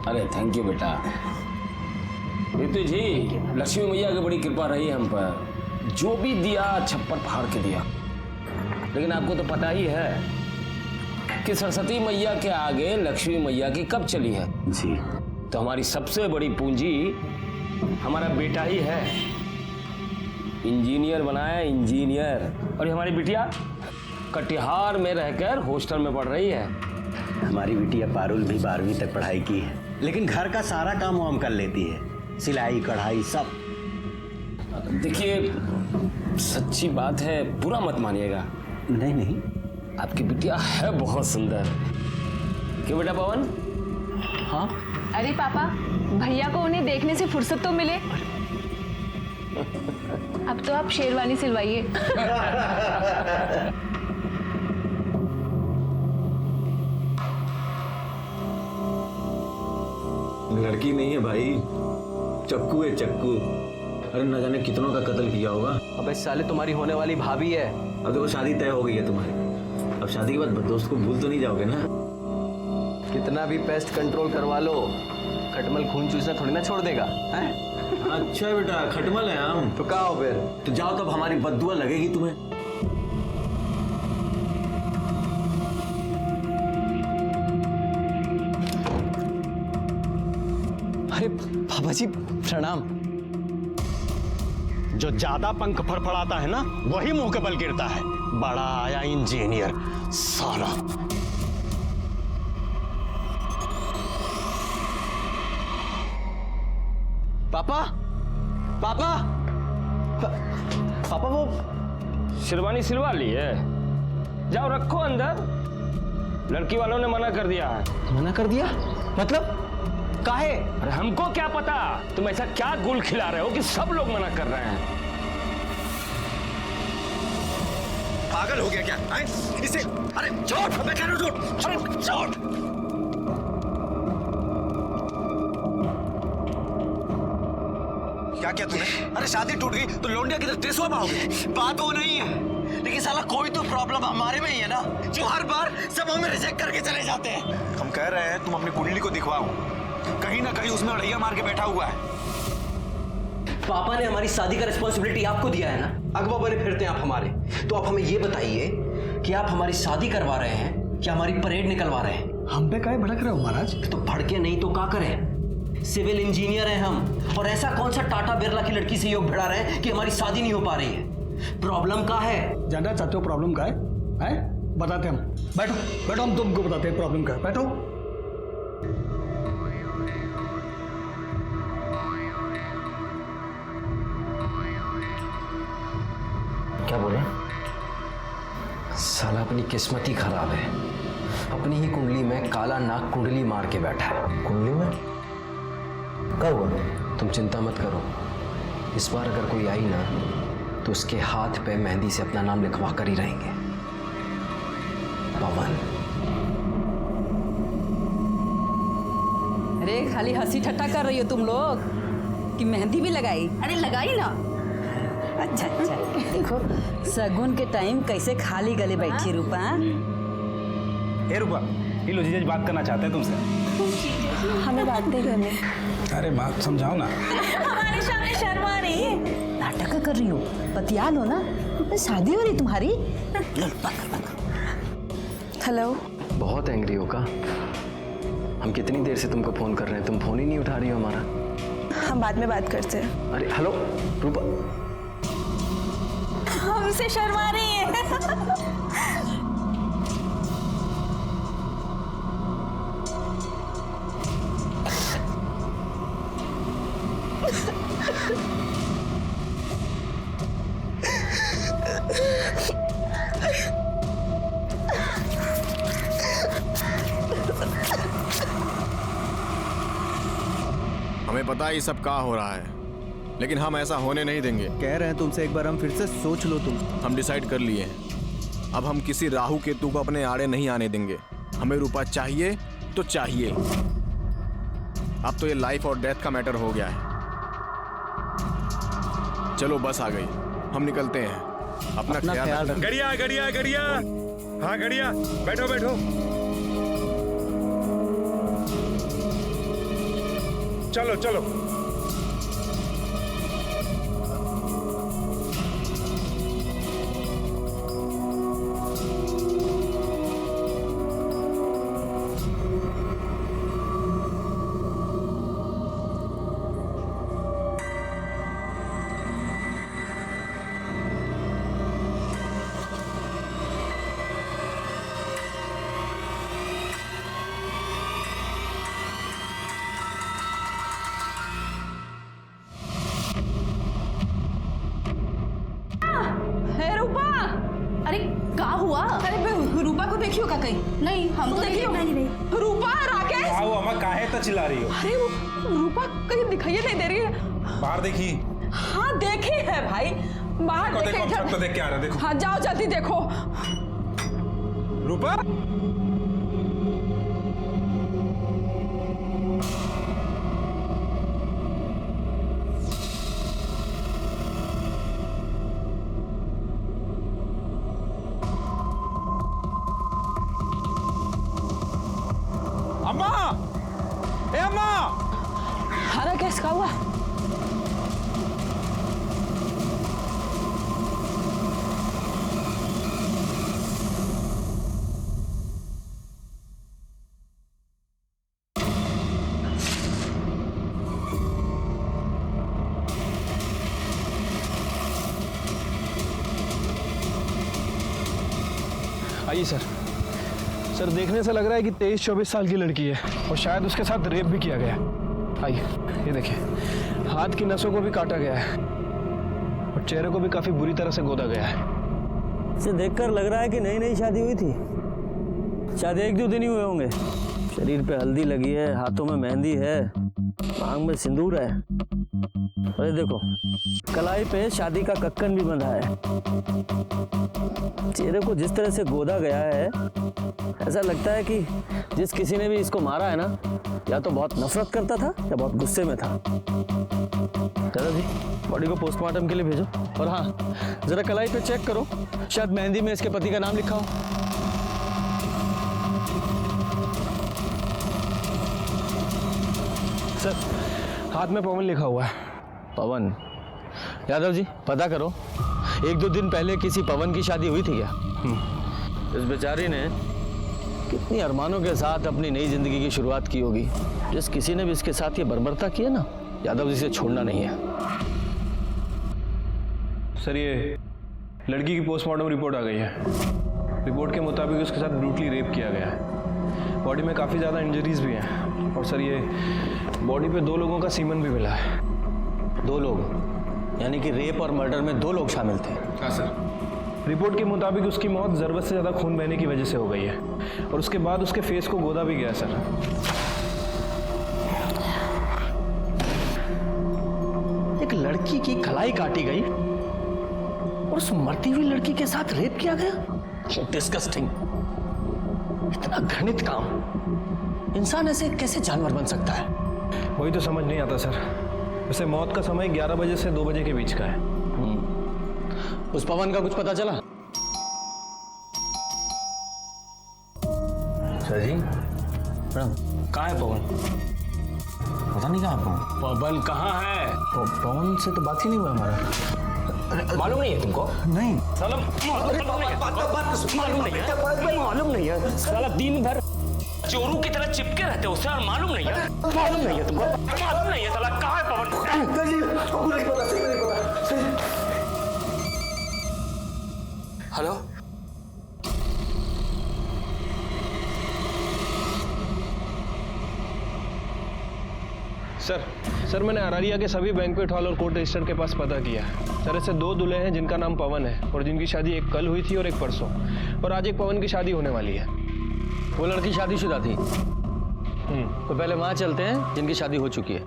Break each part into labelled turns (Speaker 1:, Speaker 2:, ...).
Speaker 1: अरे thank you बेटा। ऋतु जी, लक्ष्मी मैया की बड़ी कृपा रही हम पर, जो भी दिया छप्पर फाड़ के दिया। लेकिन आपको तो पता ही है कि सरस्वती मैया के आगे लक्ष्मी मैया की कब चली है
Speaker 2: जी।
Speaker 1: तो हमारी सबसे बड़ी पूंजी हमारा बेटा ही है। इंजीनियर बनाया इंजीनियर, और ये हमारी बिटिया कटिहार में रहकर हॉस्टल में पढ़ रही है।
Speaker 2: हमारी बिटिया पारुल भी 12वीं तक पढ़ाई की है, लेकिन घर का सारा काम वो हम कर लेती है, सिलाई कढ़ाई सब।
Speaker 1: देखिए सच्ची बात है, बुरा मत मानिएगा।
Speaker 2: नहीं नहीं,
Speaker 1: आपकी बिटिया है बहुत सुंदर। क्यों बेटा पवन?
Speaker 2: हाँ।
Speaker 3: अरे पापा, भैया को उन्हें देखने से फुर्सत तो मिले। अब तो आप शेरवानी सिलवाइए।
Speaker 4: लड़की नहीं है भाई, चक्कू है चक्कू। अरे न जाने कितनों का कत्ल किया होगा।
Speaker 5: अबे साले तुम्हारी होने वाली भाभी है।
Speaker 4: अब देखो शादी तय हो गई है तुम्हारी, अब शादी के बाद दोस्त को भूल तो नहीं जाओगे ना?
Speaker 5: कितना भी पेस्ट कंट्रोल करवा लो, खटमल खून चूसना थोड़ी ना छोड़ देगा है?
Speaker 4: अच्छा बेटा, खटमल है हम।
Speaker 5: तो कहा हो फिर?
Speaker 4: तो जाओ, तब हमारी बद्दुआ लगेगी तुम्हें।
Speaker 5: अरे बाबा जी प्रणाम।
Speaker 6: जो ज्यादा पंख फड़फड़ाता है ना, वही मुंह के बल गिरता है। बड़ा आया इंजीनियर साला।
Speaker 5: पापा पापा पापा वो
Speaker 1: शेरवानी सिलवा ली है, जाओ रखो अंदर। लड़की वालों ने मना कर दिया है।
Speaker 5: मना कर दिया? मतलब काहे?
Speaker 1: अरे हमको क्या पता, तुम ऐसा क्या गुल खिला रहे हो कि सब लोग मना कर रहे हैं।
Speaker 7: पागल हो गया क्या? इसे अरे चोट, मैं कह रहा हूं चोट, अरे चोट। क्या किया तूने? अरे शादी टूट गई तो लौंडिया किधर टेसुआ में हो गई? बात वो नहीं है, लेकिन साला कोई तो प्रॉब्लम हमारे में ही है ना, जो हर बार सब हमें रिजेक्ट करके चले जाते हैं। हम कह रहे हैं तुम अपनी कुंडली को दिखवाओ, कहीं ना कहीं उसमें अड़ैया मार के बैठा हुआ है।
Speaker 5: पापा ने हमारी शादी का रिस्पॉन्सिबिलिटी आपको दिया है ना, अगवा बने फिरते हैं आप हमारे। तो आप हमें ये बताइए कि आप हमारी शादी करवा रहे हैं क्या हमारी परेड निकलवा रहे हैं?
Speaker 6: हम पे काहे भड़क रहे हो महाराज?
Speaker 5: तो भड़के नहीं तो क्या करें? सिविल इंजीनियर हैं हम, और ऐसा कौन सा टाटा बिरला की लड़की से योग भिड़ा रहे हैं कि हमारी शादी नहीं हो पा रही है? प्रॉब्लम क्या है?
Speaker 6: जानना चाहते हो प्रॉब्लम क्या है? बताते हम। बैठो बैठो, हम तुमको बताते हैं प्रॉब्लम क्या है। बैठो।
Speaker 5: क्या बोले? साला अपनी किस्मत ही खराब है, अपनी ही कुंडली में काला नाग कुंडली मार के बैठा है। कुंडली में कब हुआ? तुम चिंता मत करो, इस बार अगर कोई आई ना तो उसके हाथ पे मेहंदी से अपना नाम लिखवा कर ही रहेंगे। पवन।
Speaker 8: अरे खाली हंसी ठट्टा कर रही हो तुम लोग कि मेहंदी भी लगाई? अरे लगाई ना। अच्छा अच्छा, देखो सगुन के टाइम कैसे खाली गले बैठी रूपा।
Speaker 6: ए रूपा, ये लो जीजा जी बात करना चाहते हैं तुमसे।
Speaker 3: हमें बात नहीं करनी।
Speaker 6: अरे बात समझाओ ना।
Speaker 8: हमारे सामने शर्मा रही है। नाटक कर रही हो, बतिया लो ना, शादी हो रही तुम्हारी।
Speaker 3: हेलो।
Speaker 5: बहुत एंग्री हो का? हम कितनी देर से तुमको फोन कर रहे हैं, तुम फोन ही नहीं उठा रही हो हमारा।
Speaker 3: हम बाद में बात करते हैं।
Speaker 5: अरे हेलो रूपा।
Speaker 8: हमसे शर्मा रही है।
Speaker 9: हमें पता है ये सब क्या हो रहा है, लेकिन हम ऐसा होने नहीं देंगे।
Speaker 10: कह रहे हैं तुमसे एक बार हम फिर से सोच लो।
Speaker 9: हम डिसाइड कर लिए हैं, अब हम किसी राहु केतु को अपने आड़े नहीं आने देंगे। हमें रूपा चाहिए तो चाहिए। अब तो ये लाइफ और डेथ का मैटर हो गया है। चलो बस आ गई, हम निकलते हैं। अपना ख्याल रखना।
Speaker 7: गड़िया गड़िया गड़िया, हाँ गड़िया, बैठो बैठो।
Speaker 11: चलो चलो।
Speaker 8: अरे क्या हुआ? अरे रूपा को देखियो का कहीं? नहीं हम तो देखियो नहीं। रूपा, राकेश
Speaker 11: आओ अम्मा, काहे तो चिल्ला रही हो?
Speaker 8: अरे वो रूपा कहीं दिखाई नहीं दे रही है।
Speaker 11: बाहर देखी?
Speaker 8: हाँ देखी है भाई, बाहर
Speaker 11: देखो, हम सब तो देख के आ रहे हैं, देखो।
Speaker 8: हाँ जाओ जल्दी देखो।
Speaker 11: रूपा, अम्मा, ए अम्मा।
Speaker 8: हाँ राकेश क्या हुआ?
Speaker 10: आइए सर। सर देखने से लग रहा है कि 23-24 साल की लड़की है और शायद उसके साथ रेप भी किया गया है। आइए ये देखिए, हाथ की नसों को भी काटा गया है और चेहरे को भी काफी बुरी तरह से गोदा गया है।
Speaker 6: इसे देखकर लग रहा है कि नई नई शादी हुई थी। शायद 1-2 दिन ही हुए होंगे। शरीर पे हल्दी लगी है, हाथों में मेहंदी है, मांग में सिंदूर है। अरे देखो, कलाई पे शादी का कक्कन भी बंधा है। चेहरे को जिस तरह से गोदा गया है, ऐसा लगता है कि जिस किसी ने भी इसको मारा है ना, या तो बहुत नफरत करता था या बहुत गुस्से में था। दादाजी, बॉडी को पोस्टमार्टम के लिए भेजो। और हाँ, जरा कलाई पे चेक करो, शायद मेहंदी में इसके पति का नाम लिखा हो।
Speaker 10: सर हाथ में पवन लिखा हुआ है।
Speaker 6: पवन? यादव जी पता करो, 1-2 दिन पहले किसी पवन की शादी हुई थी क्या? इस बेचारी ने कितनी अरमानों के साथ अपनी नई जिंदगी की शुरुआत की होगी। जिस किसी ने भी इसके साथ ये बर्बरता की है ना, यादव जी से छोड़ना नहीं है।
Speaker 10: सर ये लड़की की पोस्टमार्टम रिपोर्ट आ गई है। रिपोर्ट के मुताबिक उसके साथ ब्रूटली रेप किया गया है। बॉडी में काफ़ी ज़्यादा इंजरीज भी हैं और सर ये बॉडी पे 2 लोगों का सीमन भी मिला है।
Speaker 6: 2 लोग? यानी कि रेप और मर्डर में 2 लोग शामिल थे?
Speaker 10: हाँ सर। रिपोर्ट के मुताबिक उसकी मौत ज़रूरत से ज़्यादा खून बहने की वजह से हो गई है और उसके बाद उसके फेस को गोदा भी गया है सर।
Speaker 6: एक लड़की की कलाई काटी गई और उस मरती हुई लड़की के साथ रेप किया गया? डिस्गस्टिंग। इतना घृणित काम। इंसान ऐसे कैसे जानवर बन सकता है?
Speaker 10: वही तो समझ नहीं आता सर। वैसे मौत का समय 11 बजे से 2 बजे के बीच का है।
Speaker 6: उस पवन का कुछ पता चला?
Speaker 7: सर जी मैडम, कहाँ है पवन? पता नहीं कहाँ पवन।
Speaker 1: पवन कहाँ है?
Speaker 7: पवन से तो बात ही नहीं हुआ हमारा।
Speaker 1: मालूम नहीं है तुमको?
Speaker 7: नहीं
Speaker 1: साला मालूम नहीं है। साला दिन भर चोरू की तरह चिपके रहते हो सर। मालूम नहीं है? मालूम नहीं है तुमको? मालूम नहीं है साला कहाँ है पवन? हेलो,
Speaker 10: सर मैंने अरारिया के सभी बैंक्वेट हॉल और कोर्ट रजिस्टर के पास पता किया। सर ऐसे 2 दूल्हे हैं जिनका नाम पवन है और जिनकी शादी एक कल हुई थी और एक परसों, और आज एक पवन की शादी होने वाली है।
Speaker 6: वो लड़की शादीशुदा थी? तो पहले वहां चलते हैं जिनकी शादी हो चुकी है।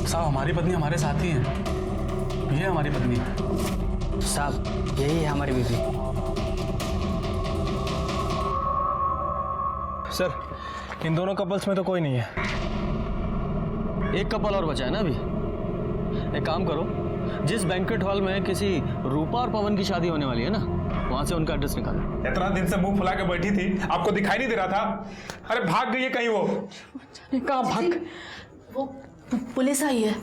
Speaker 7: साहब हमारी पत्नी हमारे साथ ही है। ये हमारी पत्नी है
Speaker 8: साहब, यही है हमारी बीवी।
Speaker 10: सर इन दोनों कपल्स में तो कोई नहीं है।
Speaker 6: एक कपल और बचा है ना अभी। एक काम करो, जिस बैंक्वेट हॉल में किसी रूपा और पवन की शादी होने वाली है ना, वहां से उनका एड्रेस निकालो।
Speaker 11: इतना दिन से मुंह फुला के बैठी थी, आपको दिखाई नहीं दे रहा था? अरे भाग गई है कहीं वो?
Speaker 8: कहाँ भाग?
Speaker 3: वो पुलिस आई है।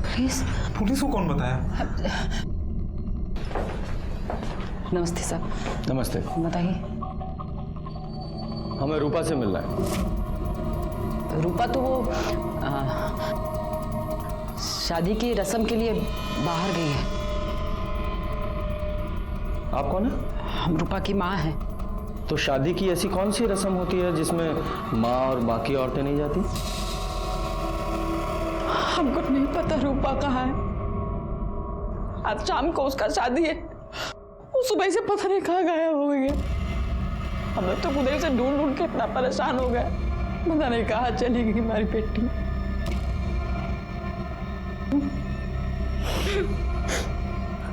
Speaker 8: पुलिस?
Speaker 11: पुलिस को कौन बताया?
Speaker 8: नमस्ते साहब।
Speaker 6: नमस्ते।
Speaker 8: बताइए।
Speaker 6: हमें रूपा से मिलना है।
Speaker 8: रूपा तो वो शादी की रस्म के लिए बाहर गई है।
Speaker 6: आप कौन है?
Speaker 8: हम रूपा की माँ हैं।
Speaker 6: तो शादी की ऐसी कौन सी रस्म होती है जिसमें माँ और बाकी औरतें नहीं जाती?
Speaker 12: हमको नहीं पता रूपा कहाँ है। आज शाम को उसका शादी है, वो सुबह से पता नहीं कहाँ गायब हो गई है। हम लोग तो उधर से ढूंढ ढूंढ के इतना परेशान हो गए, पता नहीं कहाँ चली गई हमारी बेटी।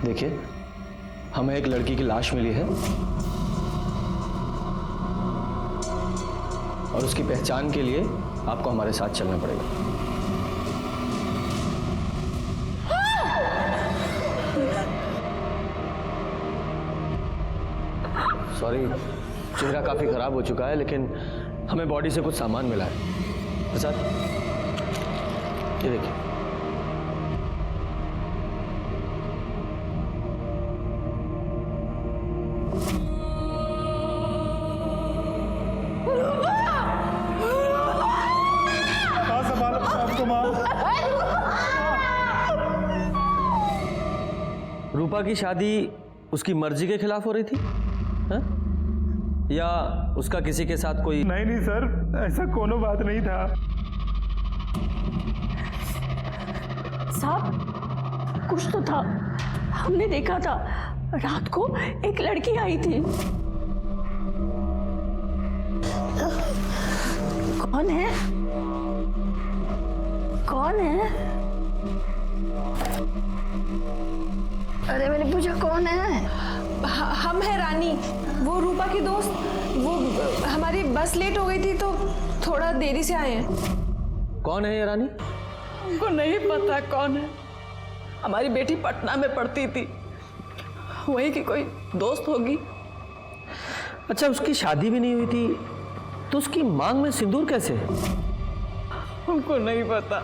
Speaker 6: देखिए, हमें एक लड़की की लाश मिली है और उसकी पहचान के लिए आपको हमारे साथ चलना पड़ेगा। सॉरी, चेहरा काफी खराब हो चुका है, लेकिन हमें बॉडी से कुछ सामान मिला है। प्रसाद, ये देखिए। रूपा की शादी उसकी मर्जी के खिलाफ हो रही थी, है? या उसका किसी के साथ कोई?
Speaker 11: नहीं सर, ऐसा कोनो बात नहीं था।
Speaker 12: साहब, कुछ तो था। हमने देखा था रात को एक लड़की आई थी। कौन है? कौन है?
Speaker 3: अरे मैंने पूछा कौन है?
Speaker 12: हम है रानी, वो रूपा की दोस्त। वो हमारी बस लेट हो गई थी तो थोड़ा देरी से आए हैं।
Speaker 6: कौन है ये रानी?
Speaker 12: हमको नहीं पता कौन है। हमारी बेटी पटना में पढ़ती थी, वही की कोई दोस्त होगी।
Speaker 6: अच्छा, उसकी शादी भी नहीं हुई थी तो उसकी मांग में सिंदूर कैसे?
Speaker 12: हमको नहीं पता,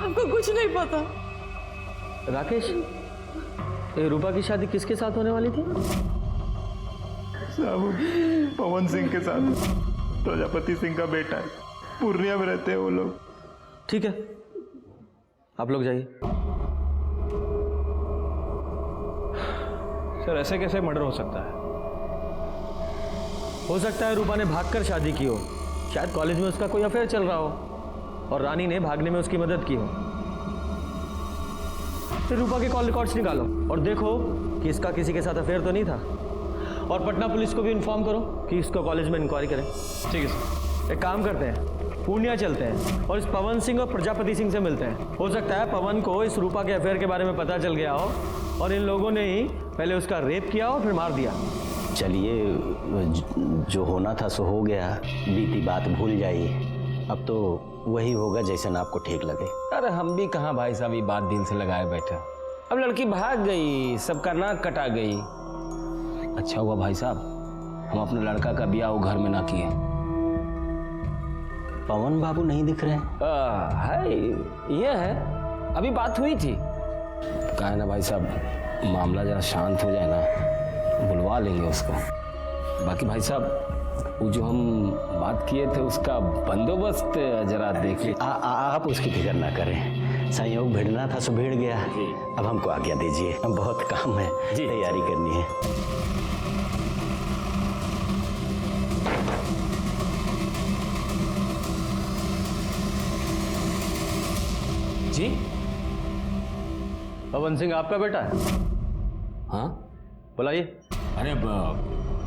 Speaker 12: हमको कुछ नहीं पता।
Speaker 6: राकेश, ये रूपा की शादी किसके साथ होने वाली थी?
Speaker 11: साहब, पवन सिंह के साथ। प्रजापति सिंह का बेटा है, पूर्णिया में रहते हैं वो लोग।
Speaker 6: ठीक है, आप लोग जाइए।
Speaker 10: सर, ऐसे कैसे मर्डर हो सकता है?
Speaker 6: हो सकता है रूपा ने भागकर शादी की हो, शायद कॉलेज में उसका कोई अफेयर चल रहा हो और रानी ने भागने में उसकी मदद की हो। फिर रूपा के कॉल रिकॉर्ड्स निकालो और देखो कि इसका किसी के साथ अफेयर तो नहीं था, और पटना पुलिस को भी इन्फॉर्म करो कि इसको कॉलेज में इंक्वायरी करें।
Speaker 10: ठीक है सर।
Speaker 6: एक काम करते हैं, पूर्णिया चलते हैं और इस पवन सिंह और प्रजापति सिंह से मिलते हैं। हो सकता है पवन को इस रूपा के अफेयर के बारे में पता चल गया हो और इन लोगों ने ही पहले उसका रेप किया और फिर मार दिया।
Speaker 2: चलिए, जो होना था सो हो गया, बीती बात भूल जाइए। अब तो वही होगा जैसा आपको ठीक लगे।
Speaker 1: अरे हम भी कहाँ भाई साहब ये बात दिल से लगाए बैठे। अब लड़की भाग गई, सबका नाक कटा गई। अच्छा हुआ भाई साहब हम अपने लड़का का ब्याह वो घर में ना किए।
Speaker 2: पवन बाबू नहीं दिख रहे हैं?
Speaker 1: है, ये है, अभी बात हुई थी। कहा है ना भाई साहब, मामला जरा शांत हो जाए ना, बुलवा लेंगे उसको। बाकी भाई साहब वो जो हम बात किए थे उसका बंदोबस्त जरा देख लीजिए।
Speaker 2: आप उसकी फिक्र ना करें, संयोग भिड़ना था सो भिड़ गया। अब हमको आज्ञा दीजिए, हम बहुत काम है, तैयारी करनी है।
Speaker 1: जी,
Speaker 6: पवन सिंह आपका बेटा है?
Speaker 1: हाँ,
Speaker 6: बुलाइए।
Speaker 1: अरे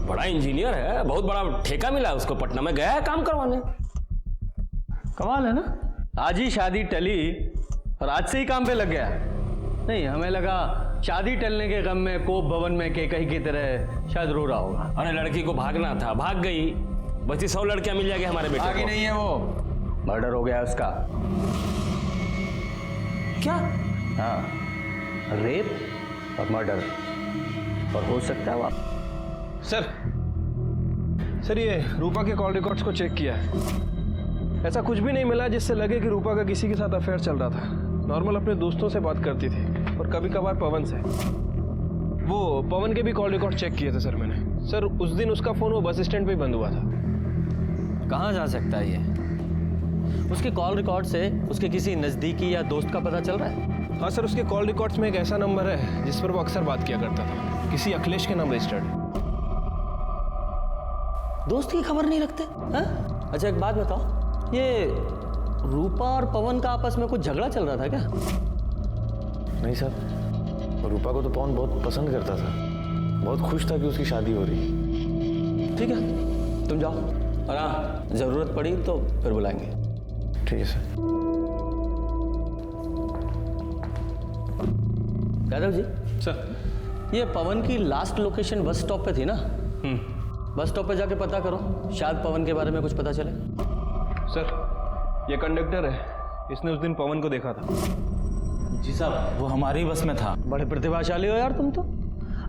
Speaker 1: बड़ा इंजीनियर है, बहुत बड़ा ठेका मिला है उसको, पटना में गया है काम करवाने।
Speaker 6: कमाल है ना, आज ही शादी टली और आज से ही काम पे लग गया। नहीं, हमें लगा शादी टलने के गम में कोप भवन में केकई की तरह शायद रो रहा होगा।
Speaker 1: अरे लड़की को भागना था, भाग गई। बची 100 लड़कियां मिल जाएगी हमारे बेटे को।
Speaker 6: आगे नहीं है वो, मर्डर हो गया उसका।
Speaker 1: क्या?
Speaker 6: हाँ, रेप और मर्डर। और हो सकता है आप।
Speaker 10: सर ये रूपा के कॉल रिकॉर्ड्स को चेक किया है, ऐसा कुछ भी नहीं मिला जिससे लगे कि रूपा का किसी के साथ अफेयर चल रहा था। नॉर्मल अपने दोस्तों से बात करती थी और कभी कभार पवन से। वो पवन के भी कॉल रिकॉर्ड चेक किए थे सर मैंने। सर उस दिन उसका फ़ोन वो बस स्टैंड पे ही बंद हुआ था।
Speaker 6: कहाँ जा सकता है ये? उसके कॉल रिकॉर्ड से उसके किसी नज़दीकी या दोस्त का पता चल रहा है?
Speaker 10: हाँ सर, उसके कॉल रिकॉर्ड्स में एक ऐसा नंबर है जिस पर वो अक्सर बात किया करता था, किसी अखिलेश के नाम रजिस्टर्ड।
Speaker 6: दोस्त की खबर नहीं रखते हैं? अच्छा एक बात बताओ, ये रूपा और पवन का आपस में कुछ झगड़ा चल रहा था क्या?
Speaker 11: नहीं सर, रूपा को तो पवन बहुत पसंद करता था, बहुत खुश था कि उसकी शादी हो रही।
Speaker 6: ठीक है तुम जाओ, और हाँ जरूरत पड़ी तो फिर बुलाएंगे।
Speaker 11: ठीक है सर।
Speaker 6: यादव जी सर, ये पवन की लास्ट लोकेशन बस स्टॉप पे थी ना? बस स्टॉप पे जाके पता करो, शायद पवन के बारे में कुछ पता चले।
Speaker 10: सर ये कंडक्टर है, इसने उस दिन पवन को देखा था।
Speaker 11: जी साहब, वो हमारी बस में था।
Speaker 6: बड़े प्रतिभाशाली हो यार तुम तो।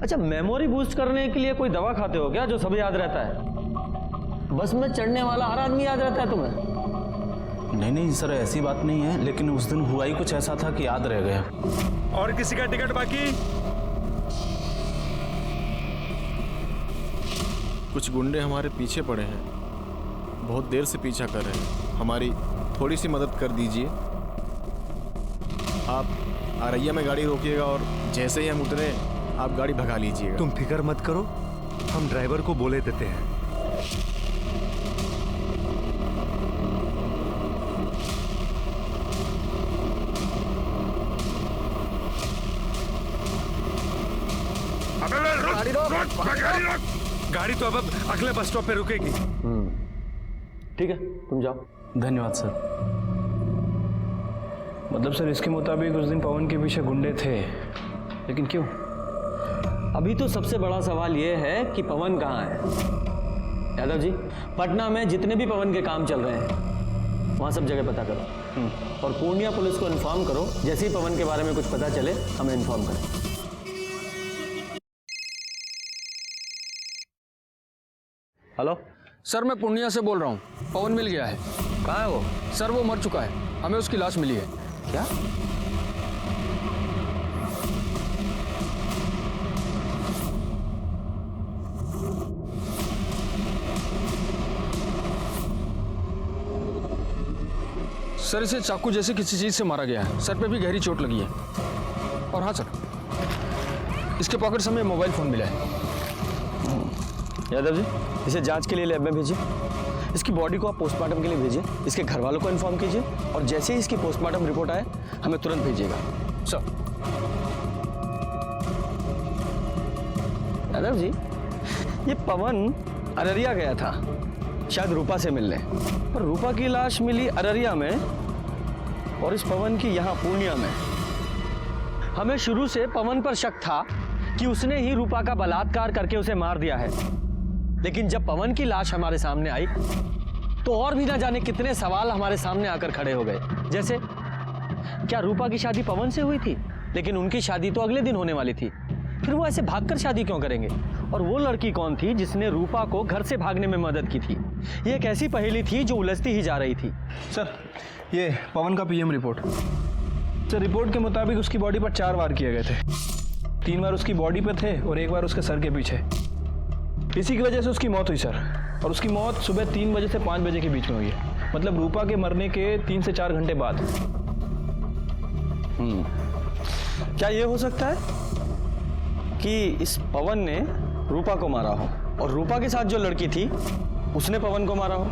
Speaker 6: अच्छा मेमोरी बूस्ट करने के लिए कोई दवा खाते हो क्या जो सब याद रहता है? बस में चढ़ने वाला हर आदमी याद रहता है तुम्हें?
Speaker 11: नहीं सर, ऐसी बात नहीं है, लेकिन उस दिन हुआ ही कुछ ऐसा था कि याद रह गया।
Speaker 10: और किसी का टिकट बाकी?
Speaker 9: कुछ गुंडे हमारे पीछे पड़े हैं, बहुत देर से पीछा कर रहे हैं, हमारी थोड़ी सी मदद कर दीजिए। आप आरैया में गाड़ी रोकिएगा और जैसे ही हम उतरे आप गाड़ी भगा लीजिएगा।
Speaker 13: तुम फिक्र मत करो, हम ड्राइवर को बोले देते हैं। गाड़ी तो अब अगले बस स्टॉप पे रुकेगी।
Speaker 6: ठीक है तुम जाओ।
Speaker 11: धन्यवाद सर।
Speaker 10: मतलब सर इसके मुताबिक उस दिन पवन के पीछे गुंडे थे, लेकिन क्यों?
Speaker 6: अभी तो सबसे बड़ा सवाल यह है कि पवन कहाँ है। यादव जी, पटना में जितने भी पवन के काम चल रहे हैं वहाँ सब जगह पता करो और पूर्णिया पुलिस को इन्फॉर्म करो, जैसे ही पवन के बारे में कुछ पता चले हमें इन्फॉर्म करें। हेलो
Speaker 14: सर, मैं पूर्णिया से बोल रहा हूँ। पवन मिल गया है।
Speaker 6: कहाँ है वो?
Speaker 14: सर वो मर चुका है, हमें उसकी लाश मिली है।
Speaker 6: क्या?
Speaker 14: सर इसे चाकू जैसे किसी चीज से मारा गया है, सर पे भी गहरी चोट लगी है। और हाँ सर, इसके पॉकेट से हमें मोबाइल फोन मिला है।
Speaker 6: यादव जी, इसे जांच के लिए लैब में भेजिए। इसकी बॉडी को आप पोस्टमार्टम के लिए भेजिए। इसके घर वालों को इन्फॉर्म कीजिए और जैसे ही इसकी पोस्टमार्टम रिपोर्ट आए हमें तुरंत भेजिएगा।
Speaker 14: सर।
Speaker 6: यादव जी, ये पवन अररिया गया था शायद रूपा से मिलने, पर रूपा की लाश मिली अररिया में और इस पवन की यहाँ पूर्णिया में। हमें शुरू से पवन पर शक था कि उसने ही रूपा का बलात्कार करके उसे मार दिया है, लेकिन जब पवन की लाश हमारे सामने आई तो और भी ना जाने कितने सवाल हमारे सामने आकर खड़े हो गए। जैसे क्या रूपा की शादी पवन से हुई थी, लेकिन उनकी शादी तो अगले दिन होने वाली थी, फिर वो ऐसे भागकर शादी क्यों करेंगे? और वो लड़की कौन थी जिसने रूपा को घर से भागने में मदद की थी? ये एक ऐसी पहेली थी जो उलझती ही जा रही थी।
Speaker 10: सर ये पवन का पीएम रिपोर्ट। सर रिपोर्ट के मुताबिक उसकी बॉडी पर 4 वार किए गए थे। 3 बार उसकी बॉडी पे थे और 1 बार उसके सर के पीछे। इसी की वजह से उसकी मौत हुई सर, और उसकी मौत सुबह 3 बजे से 5 बजे के बीच में हुई है, मतलब रूपा के मरने के 3 से 4 घंटे बाद।
Speaker 6: क्या ये हो सकता है कि इस पवन ने रूपा को मारा हो और रूपा के साथ जो लड़की थी उसने पवन को मारा हो?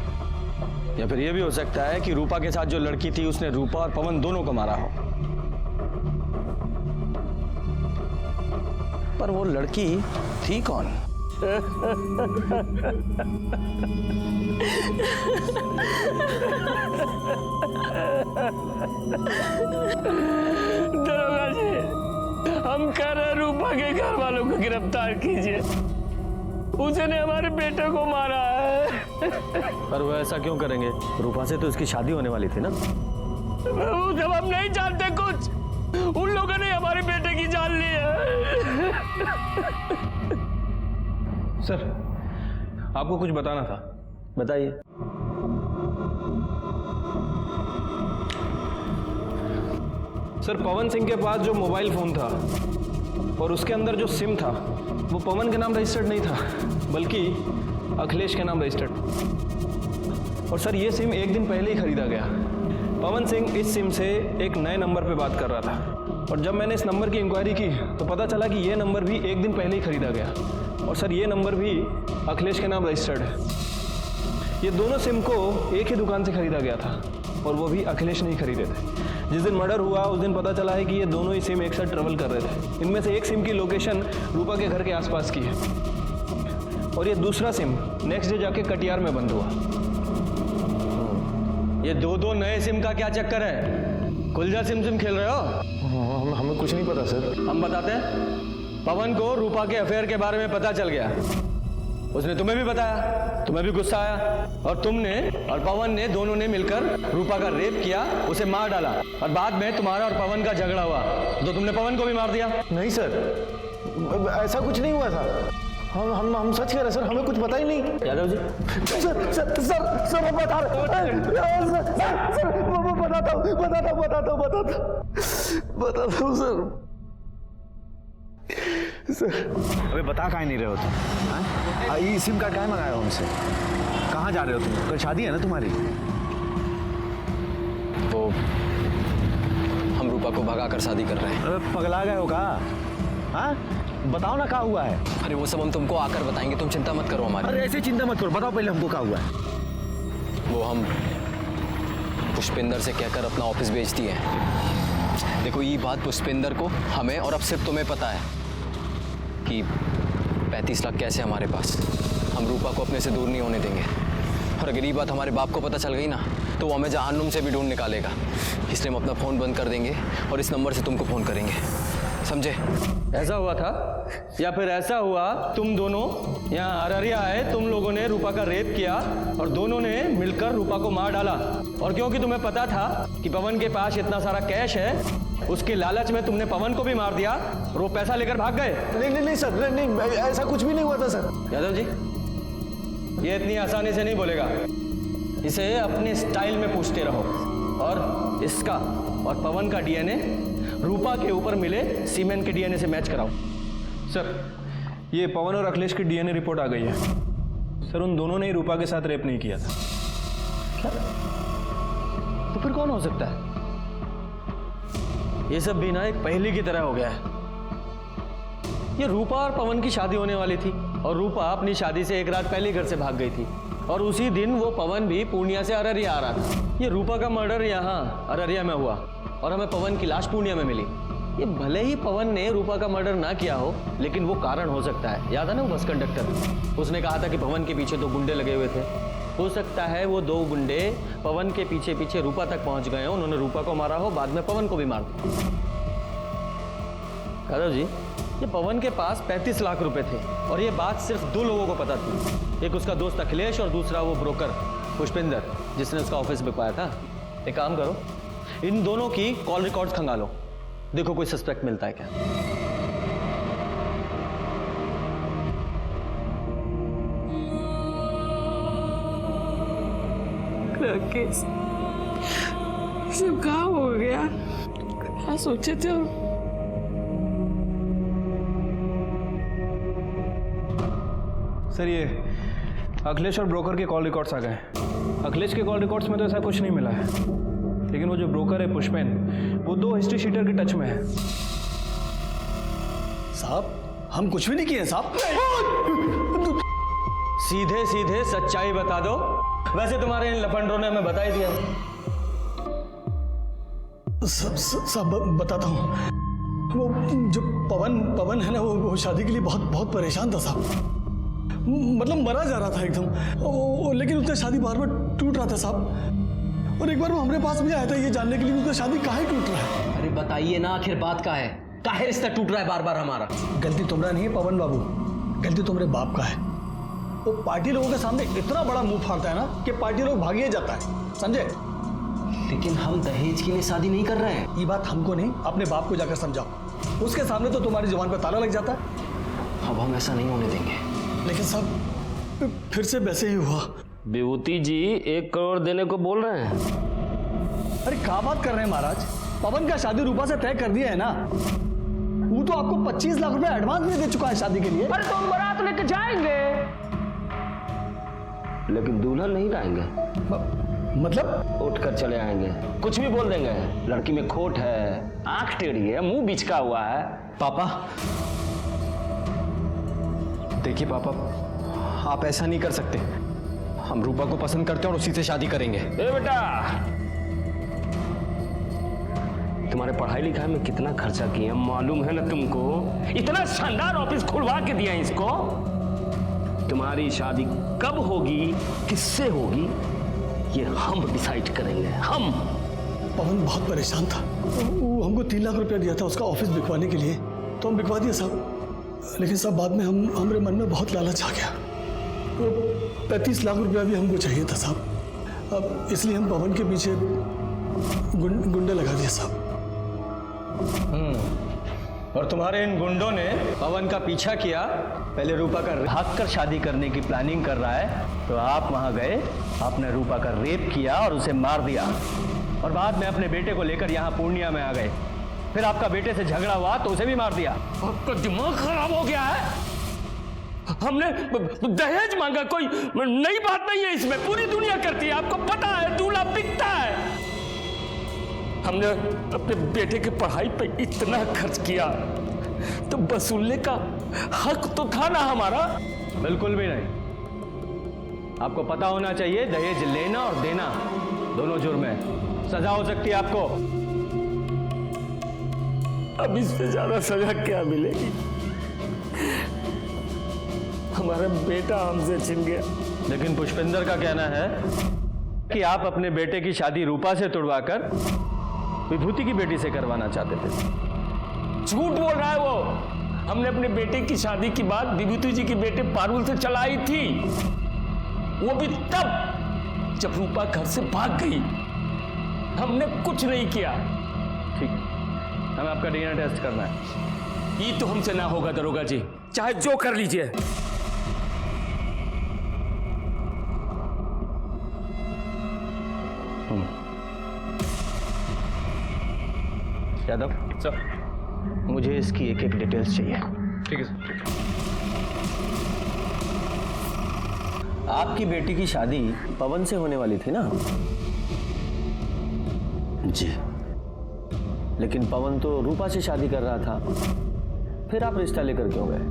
Speaker 6: या फिर ये भी हो सकता है कि रूपा के साथ जो लड़की थी उसने रूपा और पवन दोनों को मारा हो? पर वो लड़की थी कौन?
Speaker 1: दरोगा जी, हम कह रहे रूपा के घर वालों को गिरफ्तार कीजिए, उसने हमारे बेटे को मारा है।
Speaker 6: पर वो ऐसा क्यों करेंगे? रूपा से तो उसकी शादी होने वाली थी ना।
Speaker 1: वो सब हम नहीं जानते कुछ, उन लोगों ने हमारे बेटे की जान ली है।
Speaker 10: सर आपको कुछ बताना था।
Speaker 6: बताइए।
Speaker 10: सर पवन सिंह के पास जो मोबाइल फ़ोन था और उसके अंदर जो सिम था वो पवन के नाम रजिस्टर्ड नहीं था, बल्कि अखिलेश के नाम रजिस्टर्ड। और सर ये सिम एक दिन पहले ही खरीदा गया। पवन सिंह इस सिम से एक नए नंबर पे बात कर रहा था और जब मैंने इस नंबर की इंक्वायरी की तो पता चला कि ये नंबर भी एक दिन पहले ही खरीदा गया और सर ये नंबर भी अखिलेश के नाम रजिस्टर्ड है। ये दोनों सिम को एक ही दुकान से खरीदा गया था और वो भी अखिलेश नहीं खरीदे थे। जिस दिन मर्डर हुआ उस दिन पता चला है कि ये दोनों ही सिम एक साथ ट्रेवल कर रहे थे। इनमें से एक सिम की लोकेशन रूपा के घर के आसपास की है और ये दूसरा सिम नेक्स्ट डे जाके कटियार में बंद हुआ।
Speaker 6: ये दो नए सिम का क्या चक्कर है? कुलजा सिम खेल रहे हो?
Speaker 11: हमें कुछ नहीं पता सर।
Speaker 6: हम बताते हैं। पवन को रूपा के अफेयर के बारे में पता चल गया। उसने तुम्हें भी बताया, तुम्हें भी गुस्सा आया और तुमने और पवन ने दोनों ने मिलकर रूपा का रेप किया, उसे मार डाला और बाद में तुम्हारा और पवन का झगड़ा हुआ तो तुमने पवन को भी मार दिया।
Speaker 11: नहीं सर, ऐसा कुछ नहीं हुआ था। हम सच कह रहे सर, हमें कुछ पता ही नहीं।
Speaker 6: यादव जी
Speaker 11: सर मैं बता रहा हूँ, बताता हूँ सर। अबे बता काहे नहीं रहे हो तुम? ये सिम कार्ड काहे मंगाया हो हमसे? कहाँ जा रहे हो तुम? कल शादी है ना तुम्हारी?
Speaker 5: तो हम रूपा को भगाकर शादी कर रहे हैं।
Speaker 11: अरे पगला गए हो कहा? हाँ बताओ ना क्या हुआ है।
Speaker 5: अरे वो सब हम तुमको आकर बताएंगे, तुम चिंता मत करो हमारी।
Speaker 11: अरे ऐसे चिंता मत करो, बताओ पहले हमको क्या हुआ है।
Speaker 5: वो हम पुष्पिंदर से कहकर अपना ऑफिस बेच दिए। देखो ये बात पुष्पिंदर को, हमें और अब सिर्फ तुम्हें पता है कि 35 लाख कैसे हमारे पास। हम रूपा को अपने से दूर नहीं होने देंगे और अगर ये बात हमारे बाप को पता चल गई ना तो वो हमें जहन्नुम से भी ढूंढ निकालेगा। इसलिए हम अपना फ़ोन बंद कर देंगे और इस नंबर से तुमको फ़ोन करेंगे, समझे?
Speaker 6: ऐसा हुआ था या फिर ऐसा हुआ तुम दोनों यहाँ अररिया आए, तुम लोगों ने रूपा का रेप किया और दोनों ने मिलकर रूपा को मार डाला और क्योंकि तुम्हें पता था कि पवन के पास इतना सारा कैश है उसके लालच में तुमने पवन को भी मार दिया और वो पैसा लेकर भाग गए।
Speaker 11: नहीं सर, नहीं ऐसा कुछ भी नहीं हुआ था सर।
Speaker 6: यादव जी ये इतनी आसानी से नहीं बोलेगा, इसे अपने स्टाइल में पूछते रहो और इसका और पवन का डीएनए रूपा के ऊपर मिले सीमेंट के डीएनए से मैच कराओ।
Speaker 10: सर ये पवन और अखिलेश की डीएनए रिपोर्ट आ गई है। सर उन दोनों ने ही रूपा के साथ रेप नहीं किया था।
Speaker 6: क्या? तो फिर कौन हो सकता है? ये सब भी ना एक पहेली की तरह हो गया है। ये रूपा और पवन की शादी होने वाली थी और रूपा अपनी शादी से एक रात पहले घर से भाग गई थी और उसी दिन वो पवन भी पूर्णिया से अररिया आ रहा था। ये रूपा का मर्डर यहाँ अररिया में हुआ और हमें पवन की लाश पूर्णिया में मिली। ये भले ही पवन ने रूपा का मर्डर ना किया हो लेकिन वो कारण हो सकता है। याद है ना वो बस कंडक्टर, उसने कहा था कि पवन के पीछे 2 गुंडे लगे हुए थे। हो सकता है वो 2 गुंडे पवन के पीछे पीछे रूपा तक पहुंच गए हो, उन्होंने रूपा को मारा हो, बाद में पवन को भी मार दिया। यादव जी ये पवन के पास 35 लाख रुपए थे और ये बात सिर्फ 2 लोगों को पता थी, एक उसका दोस्त अखिलेश और दूसरा वो ब्रोकर पुष्पिंदर जिसने उसका ऑफिस बिकवाया था। एक काम करो, इन दोनों की कॉल रिकॉर्ड्स खंगालो, देखो कोई सस्पेक्ट मिलता है क्या।
Speaker 12: राकेश सब कहाँ हो गया? क्या सोचे थे?
Speaker 10: सर ये अखिलेश और ब्रोकर के कॉल रिकॉर्ड्स आ गए। अखिलेश के कॉल रिकॉर्ड्स में तो ऐसा कुछ नहीं मिला है, लेकिन वो जो ब्रोकर है पुष्पेन, वो 2 हिस्ट्री शीटर के टच में है।
Speaker 7: साहब हम कुछ भी नहीं किए साहब।
Speaker 6: सीधे सीधे सच्चाई बता दो। वैसे तुम्हारे इन लफंडरों ने हमें बता ही दिया।
Speaker 7: सब बताता हूँ। वो जो पवन है ना वो शादी के लिए बहुत परेशान था साहब। मतलब मरा जा रहा था एकदम, लेकिन उसका शादी बार बार टूट रहा था साहब। और एक बार वो हमारे पास भी आया था ये जानने के लिए उसका शादी काहे टूट रहा है।
Speaker 5: अरे बताइए ना आखिर बात का है, काहे रिश्ता टूट रहा है बार बार हमारा?
Speaker 7: गलती तुम्हारा नहीं है पवन बाबू, गलती तुम्हारे बाप का है। वो पार्टी लोगों के सामने इतना बड़ा मुंह फाड़ता है ना कि पार्टी लोग भागिए जाता है, समझे?
Speaker 5: लेकिन हम दहेज के लिए शादी नहीं कर रहे हैं।
Speaker 7: ये बात हमको नहीं, अपने बाप को जाकर समझाओ। उसके सामने तो तुम्हारी जुबान पर ताला लग जाता है।
Speaker 5: अब हम ऐसा नहीं होने देंगे।
Speaker 10: लेकिन साहब फिर से वैसे ही हुआ।
Speaker 1: विभूति जी 1 करोड़ देने को बोल रहे हैं।
Speaker 10: अरे क्या बात कर रहे हैं महाराज, पवन का शादी रूपा से तय कर दिया है ना। वो तो आपको 25 लाख रुपए एडवांस भी दे चुका है शादी के लिए।
Speaker 1: अरे तो हम बारात लेके जाएंगे, लेकिन दुल्हन नहीं लाएंगे।
Speaker 10: मतलब
Speaker 1: उठकर चले आएंगे, कुछ भी बोल देंगे। लड़की में खोट है, आंख टेढ़ी है, मुंह बिचका हुआ है।
Speaker 5: पापा देखिए पापा, आप ऐसा नहीं कर सकते। हम रूपा को पसंद करते हैं और उसी से शादी करेंगे।
Speaker 1: ए बेटा, तुम्हारे पढ़ाई लिखाई में कितना खर्चा किए मालूम है ना तुमको? इतना शानदार ऑफिस खुलवा के दिया इसको। तुम्हारी शादी कब होगी, किससे होगी, ये हम डिसाइड करेंगे। हम।
Speaker 10: पवन बहुत परेशान था, वो हमको 3 लाख रुपया दिया था उसका ऑफिस बिकवाने के लिए, तो हम बिकवा दिया साहब। लेकिन साहब बाद में हमारे मन में बहुत लालच आ गया, वो 35 लाख रुपया भी हमको चाहिए था साहब। अब इसलिए हम पवन के पीछे गुंडे लगा दिए साहब।
Speaker 5: और तुम्हारे इन गुंडों ने पवन का पीछा किया। पहले रूपा का भाग कर शादी करने की प्लानिंग कर रहा है, तो आप वहां गए, आपने रूपा का रेप किया और उसे मार दिया, और बाद में अपने बेटे को लेकर यहाँ पूर्णिया में आ गए। फिर आपका बेटे से झगड़ा हुआ तो उसे भी मार दिया।
Speaker 1: आपका दिमाग खराब हो गया है। हमने दहेज मांगा, कोई नई बात नहीं है इसमें, पूरी दुनिया करती है, आपको पता है, दूल्हा बिकता है। हमने अपने बेटे की पढ़ाई पे इतना खर्च किया, तो वसूलने का हक तो था ना हमारा।
Speaker 5: बिल्कुल भी नहीं। आपको पता होना चाहिए, दहेज लेना और देना दोनों जुर्म है, सजा हो सकती है आपको।
Speaker 1: अब इससे ज्यादा सजा क्या मिलेगी? हमारा बेटा हमसे छिन गया।
Speaker 5: लेकिन पुष्पेंद्र का कहना है कि आप अपने बेटे की शादी रूपा से तुड़वाकर विभूति की बेटी से करवाना चाहते थे।
Speaker 1: झूठ बोल रहा है वो। हमने अपने बेटे की शादी की बात विभूति जी की बेटे पारुल से चलाई थी, वो भी तब जब रूपा घर से भाग गई। हमने कुछ नहीं किया।
Speaker 5: ठीक, हमें आपका डीएनए टेस्ट करना है।
Speaker 1: ये तो हमसे ना होगा दरोगा जी, चाहे जो कर लीजिए।
Speaker 5: यादव सर, मुझे इसकी एक एक डिटेल्स चाहिए।
Speaker 14: ठीक है सर।
Speaker 6: आपकी बेटी की शादी पवन से होने वाली थी ना?
Speaker 2: जी।
Speaker 6: लेकिन पवन तो रूपा से शादी कर रहा था, फिर आप रिश्ता लेकर क्यों गए?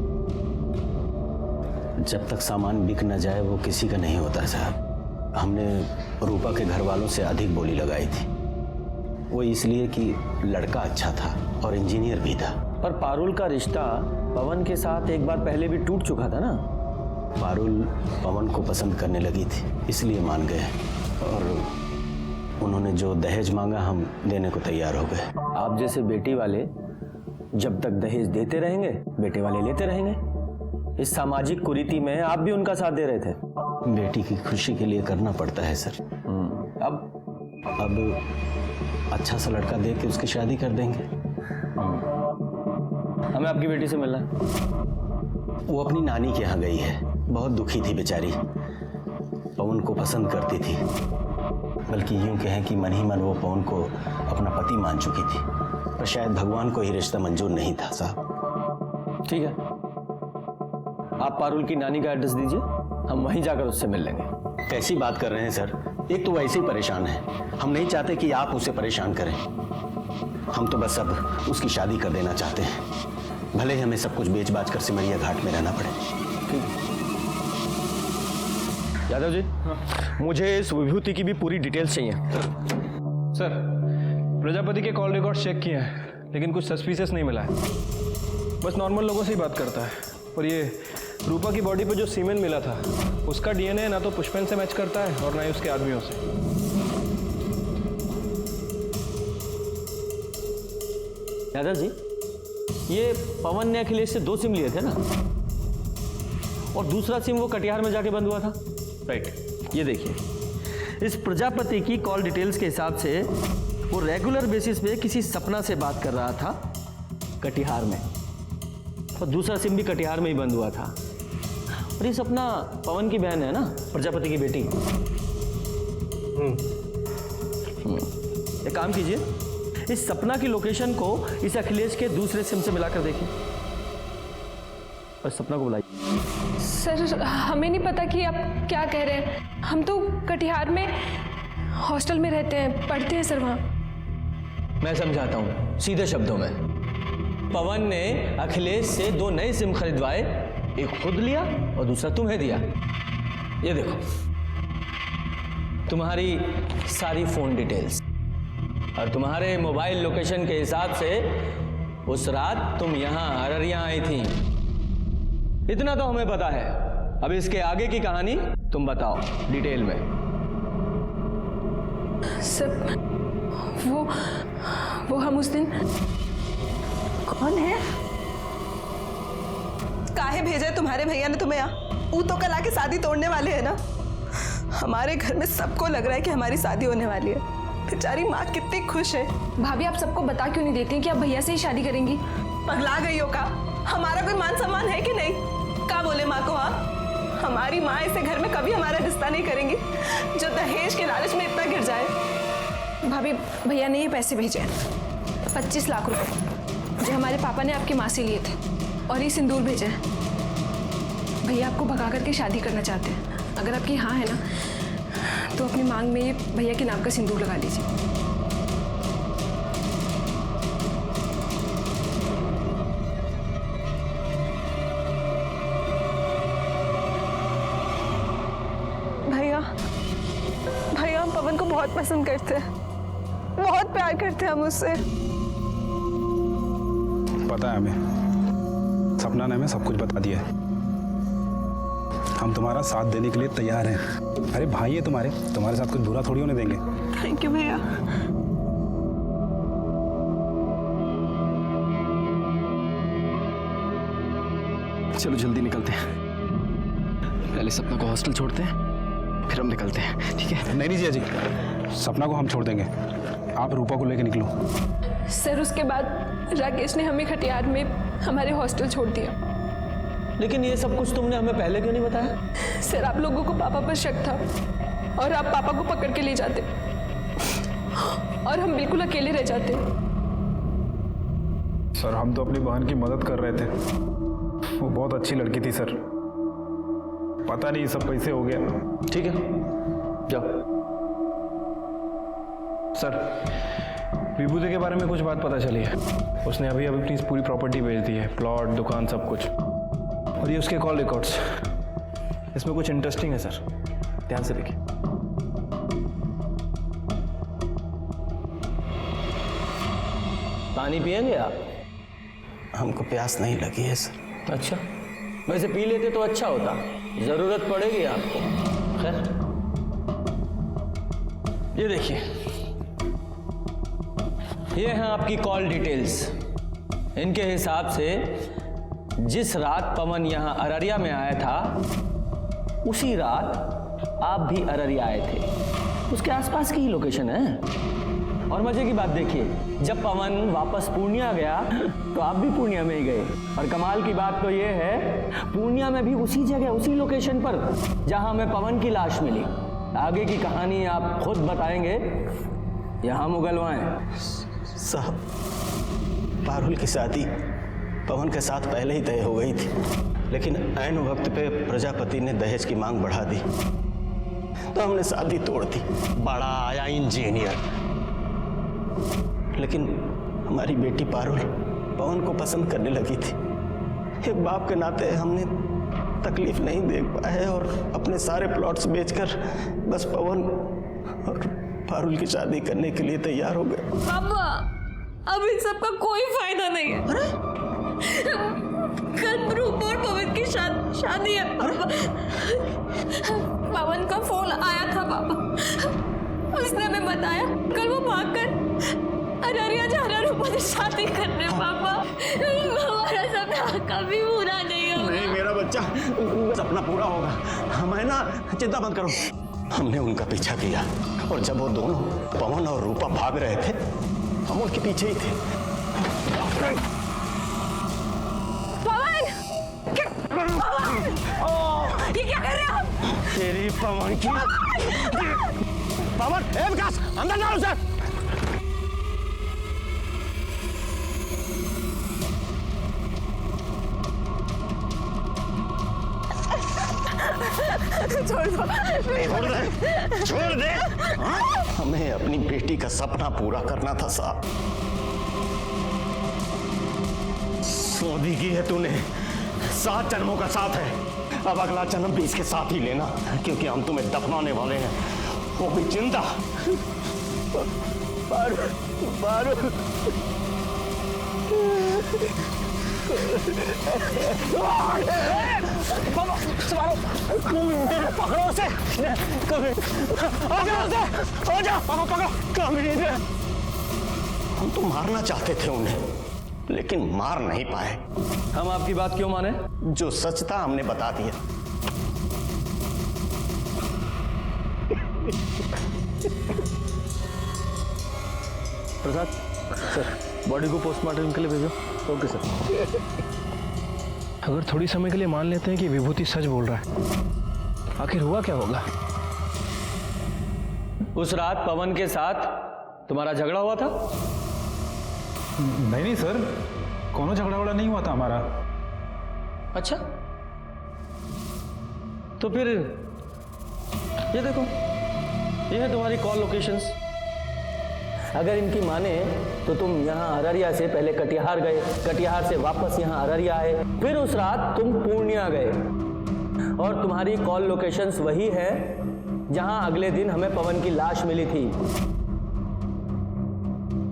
Speaker 2: जब तक सामान बिक न जाए वो किसी का नहीं होता साहब। हमने रूपा के घर वालों से अधिक बोली लगाई थी, वो इसलिए कि लड़का अच्छा था और इंजीनियर भी था।
Speaker 6: पर पारुल का रिश्ता पवन के साथ एक बार पहले भी टूट चुका था ना?
Speaker 2: पारुल पवन को पसंद करने लगी थी, इसलिए मान गए, और उन्होंने जो दहेज मांगा हम देने को तैयार हो गए।
Speaker 6: आप जैसे बेटी वाले जब तक दहेज देते रहेंगे, बेटे वाले लेते रहेंगे। इस सामाजिक कुरीति में आप भी उनका साथ दे रहे थे।
Speaker 2: बेटी की खुशी के लिए करना पड़ता है सर। अब अच्छा सा लड़का देख के उसकी शादी कर देंगे।
Speaker 6: हमें आपकी बेटी से मिलना है।
Speaker 2: वो अपनी नानी के यहाँ गई है, बहुत दुखी थी बेचारी, पवन को पसंद करती थी, बल्कि यूं कहें कि मन ही मन वो पवन को अपना पति मान चुकी थी, पर शायद भगवान को ही रिश्ता मंजूर नहीं था साहब।
Speaker 6: ठीक है, आप पारुल की नानी का एड्रेस दीजिए, हम वहीं जाकर उससे मिल लेंगे।
Speaker 2: कैसी बात कर रहे हैं सर? एक तो वैसे ही परेशान है, हम नहीं चाहते कि आप उसे परेशान करें। हम तो बस अब उसकी शादी कर देना चाहते हैं, भले ही हमें सब कुछ बेच बाच कर सिमरिया घाट में रहना पड़े।
Speaker 6: यादव जी, मुझे इस विभूति की भी पूरी डिटेल्स चाहिए।
Speaker 10: सर, प्रजापति के कॉल रिकॉर्ड चेक किए हैं, लेकिन कुछ सस्पिशियस नहीं मिला है। बस नॉर्मल लोगों से ही बात करता है। और ये रूपा की बॉडी पे जो सीमेन मिला था, उसका डीएनए ना तो पुष्पेन से मैच करता है और ना ही उसके आदमियों से।
Speaker 6: यादव जी, ये पवन ने अखिलेश से 2 सिम लिए थे ना, और दूसरा सिम वो कटिहार में जाके बंद हुआ था। राइट, ये देखिए, इस प्रजापति की कॉल डिटेल्स के हिसाब से वो रेगुलर बेसिस पे किसी सपना से बात कर रहा था कटिहार में, और दूसरा सिम भी कटिहार में ही बंद हुआ था। और ये सपना पवन की बहन है ना, प्रजापति की बेटी। एक काम कीजिए, इस सपना की लोकेशन को इस अखिलेश के दूसरे सिम से मिलाकर देखिए और सपना को बुलाइए।
Speaker 3: सर हमें नहीं पता कि आप क्या कह रहे हैं। हम तो कटिहार में हॉस्टल में रहते हैं, पढ़ते हैं सर वहाँ।
Speaker 6: मैं समझाता हूँ सीधे शब्दों में। पवन ने अखिलेश से 2 नए सिम खरीदवाए, एक खुद लिया और दूसरा तुम्हें दिया। ये देखो तुम्हारी सारी फोन डिटेल्स और तुम्हारे मोबाइल लोकेशन के हिसाब से उस रात तुम यहां अररिया आई थी। इतना तो हमें पता है, अब इसके आगे की कहानी तुम बताओ डिटेल में।
Speaker 3: सर वो हम उस दिन।
Speaker 12: कौन है? काहे भेजा है तुम्हारे भैया ने तुम्हें यहाँ? वो तो कल आके शादी तोड़ने वाले हैं ना। हमारे घर में सबको लग रहा है कि हमारी शादी होने वाली है। बेचारी माँ कितनी खुश है।
Speaker 3: भाभी आप सबको बता क्यों नहीं देती कि आप भैया से ही शादी करेंगी?
Speaker 12: पगला गई हो का? हमारा कोई मान सम्मान है कि नहीं? क्या बोले माँ को? हाँ, हमारी माँ ऐसे घर में कभी हमारा रिश्ता नहीं करेंगी जो दहेज के लालच में इतना गिर जाए।
Speaker 3: भाभी भैया ने ये पैसे भेजे हैं, 25 लाख रुपए, जो हमारे पापा ने आपकी माँ से लिए थे, और ये सिंदूर भेजा है। भैया आपको भगा करके शादी करना चाहते हैं। अगर आपकी हाँ है ना, तो अपनी मांग में ये भैया के नाम का सिंदूर लगा लीजिए।
Speaker 12: भैया हम पवन को बहुत पसंद करते हैं, बहुत प्यार करते हैं हम उससे।
Speaker 10: पता है हमें, सपना ने हमें सब कुछ बता दिया है। हम तुम्हारा साथ देने के लिए तैयार हैं। अरे भाई है तुम्हारे साथ कुछ बुरा थोड़ी होने देंगे।
Speaker 12: थैंक यू भैया।
Speaker 14: चलो जल्दी निकलते हैं, पहले सपना को हॉस्टल छोड़ते हैं, फिर हम निकलते हैं। ठीक है?
Speaker 10: नहीं जिया जी, सपना को हम छोड़ देंगे, आप रूपा को लेकर निकलो।
Speaker 3: सर उसके बाद राकेश ने हमें खटियार में हमारे हॉस्टल छोड़ दिया।
Speaker 6: लेकिन ये सब कुछ तुमने हमें पहले क्यों नहीं बताया?
Speaker 3: सर आप लोगों को पापा पर शक था और आप पापा को पकड़ के ले जाते और हम बिल्कुल अकेले रह जाते।
Speaker 10: सर हम तो अपनी बहन की मदद कर रहे थे, वो बहुत अच्छी लड़की थी सर, पता नहीं सब कैसे हो गया।
Speaker 6: ठीक है जाओ।
Speaker 10: सर विभूति के बारे में कुछ बात पता चली है, उसने अभी अपनी पूरी प्रॉपर्टी बेच दी है, प्लॉट, दुकान, सब कुछ। और ये उसके कॉल रिकॉर्ड्स, इसमें कुछ इंटरेस्टिंग है सर, ध्यान से देखिए।
Speaker 6: पानी पिएंगे आप?
Speaker 2: हमको प्यास नहीं लगी है सर।
Speaker 6: अच्छा, वैसे पी लेते तो अच्छा होता, जरूरत पड़ेगी आपको। खैर ये देखिए, ये हैं आपकी कॉल डिटेल्स। इनके हिसाब से जिस रात पवन यहां अररिया में आया था, उसी रात आप भी अररिया आए थे। उसके आसपास की ही लोकेशन है। और मजे की बात देखिए, जब पवन वापस पूर्णिया गया तो आप भी पूर्णिया में ही गए। और कमाल की बात तो ये है, पूर्णिया में भी उसी जगह, उसी लोकेशन पर जहां हमें पवन की लाश मिली। आगे की कहानी आप खुद बताएंगे, यहां मुगलवाएं।
Speaker 2: साहब, पारुल की शादी पवन के साथ पहले ही तय हो गई थी, लेकिन ऐन वक्त पे प्रजापति ने दहेज की मांग बढ़ा दी तो हमने शादी तोड़ दी। बड़ा आया इंजीनियर, लेकिन हमारी बेटी पारुल पवन को पसंद करने लगी थी। एक बाप के नाते हमने तकलीफ नहीं देख पाए और अपने सारे प्लॉट्स बेचकर बस पवन और पारुल की शादी करने के लिए तैयार हो गए।
Speaker 12: पापा, अब इन सब का कोई फायदा नहीं है। कल रूपा और पवन की शादी है पापा। पवन का फोन आया था पापा, उसने हमें बताया कल वो भागकर अररिया जा रहा रूपा से शादी करने। पापा हमारा सपना कभी पूरा नहीं होगा।
Speaker 2: नहीं मेरा बच्चा, सपना पूरा होगा, हमें ना चिंता मत करो। हमने उनका पीछा किया और जब वो दोनों पवन और रूपा भाग रहे थे, हम उनके पीछे ही थे।
Speaker 12: पवन!
Speaker 6: तेरी पवन की
Speaker 10: पवन, ए विकास, अंदर जाओ सर।
Speaker 3: छोड़ दो,
Speaker 2: छोड़ दे, छोड़ दे। हमें अपनी बेटी का सपना पूरा करना था साहब। शादी की है तूने, 7 जन्मों का साथ है। अब अगला जन्म भी इसके साथ ही लेना, क्योंकि हम तुम्हें दफनाने वाले हैं, वो भी जिंदा। बारू, पकड़ो उसे, हम तो मारना चाहते थे उन्हें, लेकिन मार नहीं पाए।
Speaker 6: हम आपकी बात क्यों माने?
Speaker 2: जो सच था हमने बता दिया।
Speaker 6: प्रसाद सर, बॉडी को पोस्टमार्टम के लिए भेजो। Okay sir.
Speaker 10: अगर थोड़ी समय के लिए मान लेते हैं कि विभूति सच बोल रहा है, आखिर हुआ क्या होगा?
Speaker 6: उस रात पवन के साथ तुम्हारा झगड़ा हुआ था?
Speaker 15: नहीं सर, कोनो झगड़ा वगड़ा नहीं हुआ था हमारा।
Speaker 6: अच्छा, तो फिर ये देखो, ये है तुम्हारी कॉल लोकेशंस। अगर इनकी माने तो तुम यहाँ अररिया से पहले कटिहार गए, कटिहार से वापस यहाँ अररिया आए, फिर उस रात तुम पूर्णिया गए, और तुम्हारी कॉल लोकेशंस वही है जहाँ अगले दिन हमें पवन की लाश मिली थी।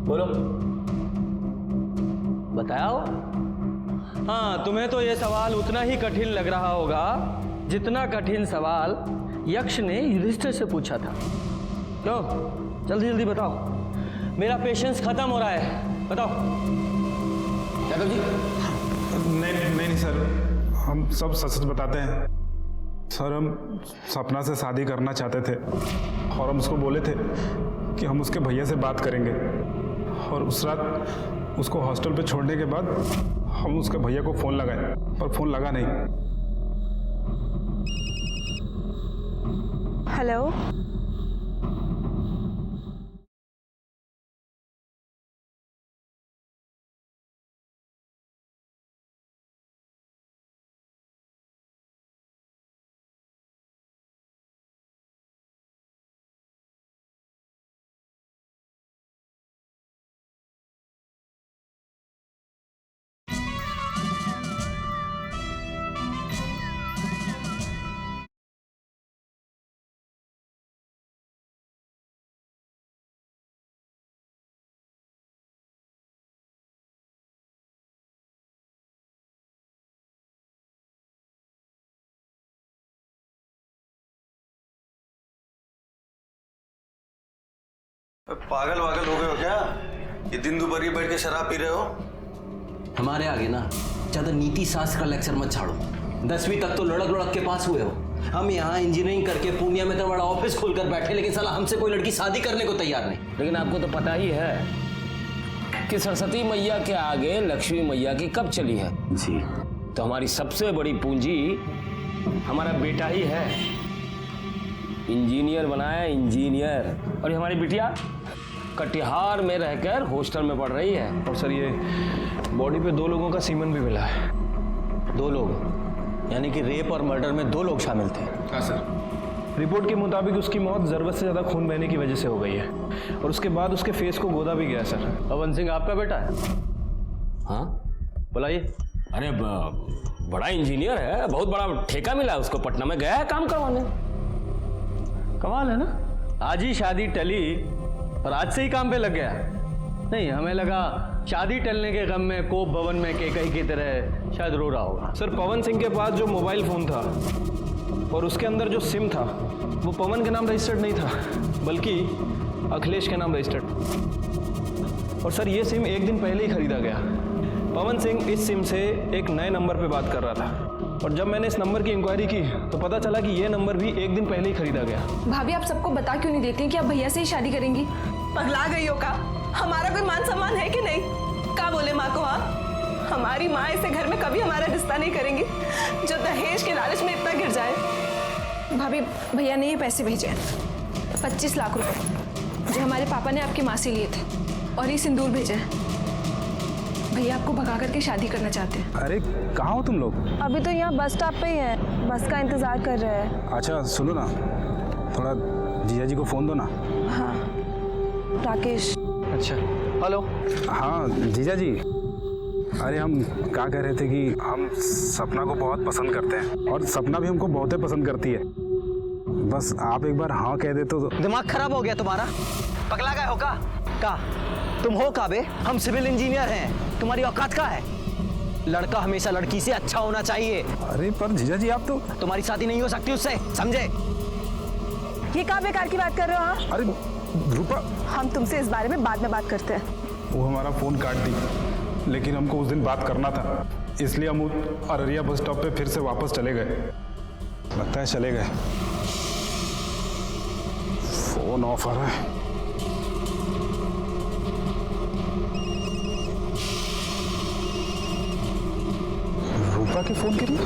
Speaker 6: बोलो, बताओ। हाँ, तुम्हें तो ये सवाल उतना ही कठिन लग रहा होगा जितना कठिन सवाल यक्ष ने युधिष्ठिर से पूछा था। क्यों? जल्दी जल्दी बताओ, मेरा पेशेंस खत्म हो रहा है। बताओ। यादव जी।
Speaker 15: नहीं सर, हम सब सच सच बताते हैं सर। हम सपना से शादी करना चाहते थे, और हम उसको बोले थे कि हम उसके भैया से बात करेंगे, और उस रात उसको हॉस्टल पे छोड़ने के बाद हम उसके भैया को फ़ोन लगाए, पर फ़ोन लगा नहीं।
Speaker 3: हेलो,
Speaker 7: पागल वागल हो गए हो क्या? ये दिन दोपहर बैठ के शराब पी रहे हो?
Speaker 5: हमारे आगे ना ज्यादा नीति शास्त्र का लेक्चर मत झाड़ो। 10वीं तक तो लड़क लड़क के पास हुए हो। हम यहाँ इंजीनियरिंग करके पूर्णिया में तो बड़ा ऑफिस खोलकर बैठे, लेकिन साला हमसे कोई लड़की शादी करने को तैयार नहीं।
Speaker 1: लेकिन आपको तो पता ही है कि सरस्वती मैया के आगे लक्ष्मी मैया की कब चली है
Speaker 2: जी।
Speaker 1: तो हमारी सबसे बड़ी पूंजी हमारा बेटा ही है। इंजीनियर बनाया, इंजीनियर। और ये हमारी बिटिया कटिहार में रहकर हॉस्टल में पढ़ रही है।
Speaker 10: और सर, ये बॉडी पे 2 लोगों का सीमन भी मिला है।
Speaker 2: 2 लोग, यानी कि रेप और मर्डर में 2 लोग शामिल थे।
Speaker 10: हाँ सर। रिपोर्ट के मुताबिक उसकी मौत ज़रूरत से ज़्यादा खून बहने की वजह से हो गई है, और उसके बाद उसके फेस को गोदा भी गया सर।
Speaker 6: पवन सिंह आपका बेटा है? हाँ, बुलाइए।
Speaker 1: अरे बड़ा इंजीनियर है, बहुत बड़ा ठेका मिला है उसको, पटना में गया है काम करवाने।
Speaker 6: कमाल है ना, आज ही शादी टली और आज से ही काम पे लग गया। नहीं, हमें लगा शादी टलने के गम में कोप भवन में केकई की तरह शायद रो रहा होगा।
Speaker 10: सर, पवन सिंह के पास जो मोबाइल फ़ोन था और उसके अंदर जो सिम था, वो पवन के नाम रजिस्टर्ड नहीं था, बल्कि अखिलेश के नाम रजिस्टर्ड। और सर, ये सिम 1 दिन पहले ही खरीदा गया। पवन सिंह इस सिम से एक नए नंबर पे बात कर रहा था, और जब मैंने इस नंबर की इंक्वायरी की तो पता चला कि ये नंबर भी 1 दिन पहले ही खरीदा गया।
Speaker 3: भाभी, आप सबको बता क्यों नहीं देती कि आप भैया से ही शादी करेंगी?
Speaker 12: पगला गई हो का? हमारा कोई मान सम्मान है कि नहीं? क्या बोले माँ को? हाँ, हमारी माँ ऐसे घर में कभी हमारा रिश्ता नहीं करेंगी जो दहेज के लालच में इतना गिर जाए।
Speaker 3: भाभी भैया ने ये पैसे भेजे हैं 25 लाख रुपए जो हमारे पापा ने आपकी माँ से लिए थे, और ये सिंदूर भेजे हैं। भैया आपको भगा करके शादी करना चाहते हैं।
Speaker 15: अरे कहाँ हो तुम लोग?
Speaker 16: अभी तो यहाँ बस स्टॉप पे ही है, बस का इंतजार कर रहे हैं।
Speaker 15: अच्छा सुनो ना, थोड़ा जीजा जी को फ़ोन दो ना।
Speaker 16: हाँ राकेश।
Speaker 10: अच्छा हेलो।
Speaker 15: हाँ जीजा जी, अरे हम क्या कह रहे थे कि हम सपना को बहुत पसंद करते हैं और सपना भी हमको बहुत ही पसंद करती है। बस आप एक बार हाँ कह दे तो।
Speaker 17: दिमाग खराब हो गया तुम्हारा? पगला गए हो का तुम हो का बे? हम सिविल इंजीनियर हैं, तुम्हारी औकात का है? लड़का हमेशा लड़की से अच्छा होना चाहिए।
Speaker 15: अरे पर जीजा जी आप तो।
Speaker 17: तुम्हारी शादी नहीं हो सकती उससे, समझे?
Speaker 16: ये क्या बेकार की बात कर रहे हो? हाँ
Speaker 15: अरे रूपा,
Speaker 16: हम तुमसे इस बारे में बाद में बात करते हैं।
Speaker 15: वो हमारा फ़ोन काट दी, लेकिन हमको उस दिन बात करना था, इसलिए हम अररिया बस स्टॉप पे फिर से वापस चले गए। लगता है चले गए। फोन ऑफ आ रहा है। रूपा के फोन के लिए।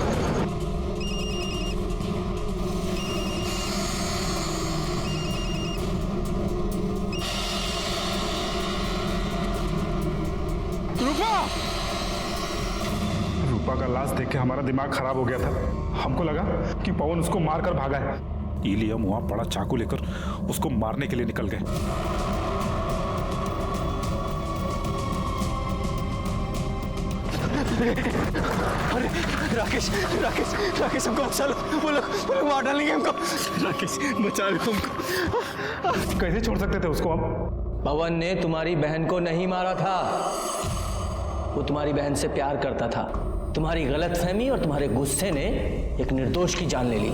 Speaker 15: रूपा का लाश देख के हमारा दिमाग खराब हो गया था। हमको लगा कि पवन उसको मारकर भागा है, इसलिए हम वहां बड़ा चाकू लेकर उसको मारने के लिए निकल गए।
Speaker 17: अरे राकेश राकेश राकेश हमको बचा लो, वो लोग मार डालेंगे हमको। राकेश बचा लो हमको।
Speaker 15: कैसे छोड़ सकते थे उसको हम?
Speaker 6: पवन ने तुम्हारी बहन को नहीं मारा था, वो तुम्हारी बहन से प्यार करता था। तुम्हारी गलतफहमी और तुम्हारे गुस्से ने एक निर्दोष की जान ले ली।